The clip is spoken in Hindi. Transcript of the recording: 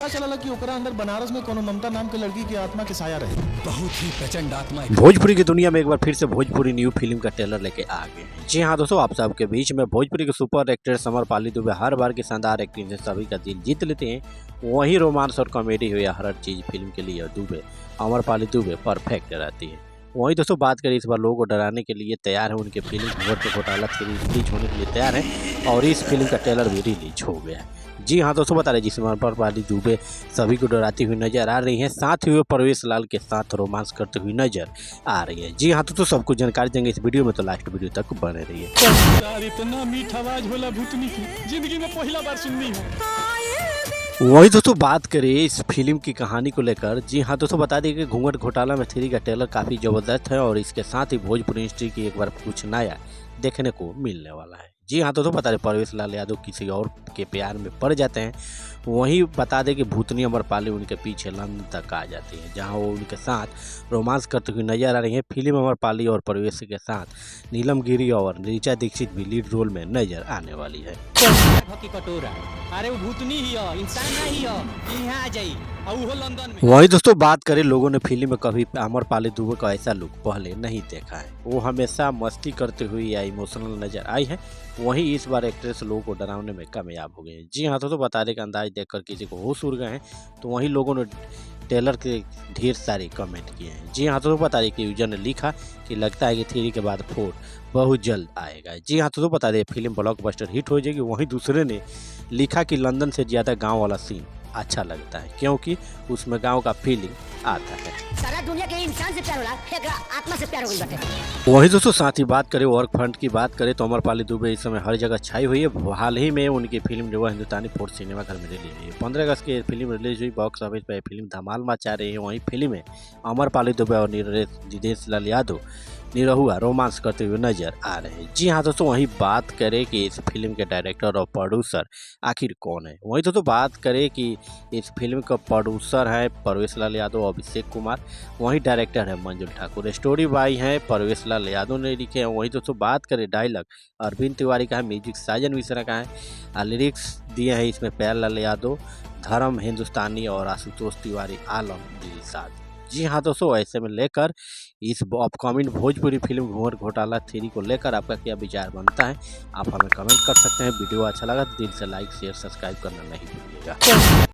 पता चला कि ओकरा अंदर बनारस में कोनो ममता नाम के लड़की की आत्मा के साया रहे। बहुत ही प्रचंड आत्मा। भोजपुरी की दुनिया में एक बार फिर से भोजपुरी न्यू फिल्म का ट्रेलर लेके आ गए हैं। जी हाँ दोस्तों, आप सबके बीच में भोजपुरी के सुपर एक्ट्रेस अमरपाली दुबे हर बार की शानदार एक्टिंग से सभी का दिल जीत लेते हैं। वहीं रोमांस और कॉमेडी हो या हर चीज फिल्म के लिए दुबे अमरपाली दुबे परफेक्ट रहती है। वहीं दोस्तों बात करें, इस बार लोगों को डराने के लिए तैयार है। उनके फिल्म घूंघट के घोटाला रिलीज होने के लिए तैयार है और इस फिल्म का ट्रेलर भी रिलीज हो गया है। जी हाँ दोस्तों, बता रहे जिसमें अमरपाली दुबे सभी को डराती हुई नजर आ रही हैं, साथ ही वो परवेश लाल के साथ रोमांस करते हुए नजर आ रही है। जी हाँ दोस्तों, सब कुछ जानकारी देंगे इस वीडियो में, तो लास्ट वीडियो तक बने रहिए। यार इतना मीठा आवाज होला भूतनी की जिंदगी में पहला बार सुननी है। वही दोस्तों बात करें इस फिल्म की कहानी को लेकर। जी हाँ दोस्तों, बता दें कि घूंघट घोटाला में 3 का ट्रेलर काफ़ी ज़बरदस्त है और इसके साथ ही भोजपुरी इंडस्ट्री की एक बार कुछ नया देखने को मिलने वाला है। जी हाँ दोस्तों, बता दें परवेश लाल यादव किसी और के प्यार में पड़ जाते हैं। वहीं बता दें कि भूतनी अमरपाली उनके पीछे लंदन तक आ जाती है, जहां वो उनके साथ रोमांस करते हुए नजर आ रही है। फिल्म अमरपाली और परवेश के साथ नीलम गिरी और ऋचा दीक्षित भी लीड रोल में नजर आने वाली है। कटोरा अरे वो भूतनी ही है, इंसान नहीं है, यहाँ आ जाई और वो लंदन में। वहीं दोस्तों बात करें, लोगों ने फिल्म में कभी अमरपाली दुबे का ऐसा लुक पहले नहीं देखा है। वो हमेशा मस्ती करते हुए या इमोशनल नजर आई है। वहीं इस बार एक्ट्रेस लोगों को डरावने में कामयाब हो गए हैं। जी हाँ दोस्तों, बता दें कि अंदाज देखकर किसी को होश उड़ गए हैं, तो वहीं लोगों ने ट्रेलर के ढेर सारे कमेंट किए हैं। जी हाँ दोस्तों, बता दें कि यूजर ने लिखा कि लगता है कि 3 के बाद 4 बहुत जल्द आएगा। जी हाँ दोस्तों, बता दें फिल्म ब्लॉकबस्टर हिट हो जाएगी। वहीं दूसरे ने लिखा कि लंदन से ज़्यादा गाँव वाला सीन अच्छा लगता है, क्योंकि उसमें गांव का फीलिंग आता है। सारा दुनिया के इंसान से प्यार होला, एकरा आत्मा से प्यार हो गइल बाटे। वहीं दोस्तों साथ ही बात करें वर्क फ्रंट की बात करें तो अमरपाली दुबे इस समय हर जगह छाई हुई है। हाल ही में उनकी फिल्म जो है हिंदुस्तानी 4 सिनेमा घर में रिलीज हुई है। 15 अगस्त की फिल्म रिलीज हुई। बॉक्स ऑफिस पर फिल्म धमाल मचा रही है। वहीं फिल्म में अमरपाली दुबे और निदेश लाल यादव निरहुआ रोमांस करते हुए नजर आ रहे हैं। जी हाँ दोस्तों, वहीं बात करें कि इस फिल्म के डायरेक्टर और प्रोड्यूसर आखिर कौन है। वहीं दोस्तों बात करें कि इस फिल्म का प्रोड्यूसर है परवेश लाल यादव, अभिषेक कुमार। वहीं डायरेक्टर है मंजुल ठाकुर। स्टोरी बाई है परवेश लाल यादव ने लिखे हैं। वहीं दोस्तों बात करें डायलॉग अरविंद तिवारी का है, म्यूजिक साजन मिश्रा का है, लिरिक्स दिए हैं इसमें प्यारलाल यादव, धर्म हिंदुस्तानी और आशुतोष तिवारी आलम दिलसाद। जी हाँ दोस्तों, ऐसे में लेकर इस अपकमिंग भोजपुरी फिल्म घूंघट घोटाला 3 को लेकर आपका क्या विचार बनता है, आप हमें कमेंट कर सकते हैं। वीडियो अच्छा लगा तो दिल से लाइक शेयर सब्सक्राइब करना नहीं भूलिएगा।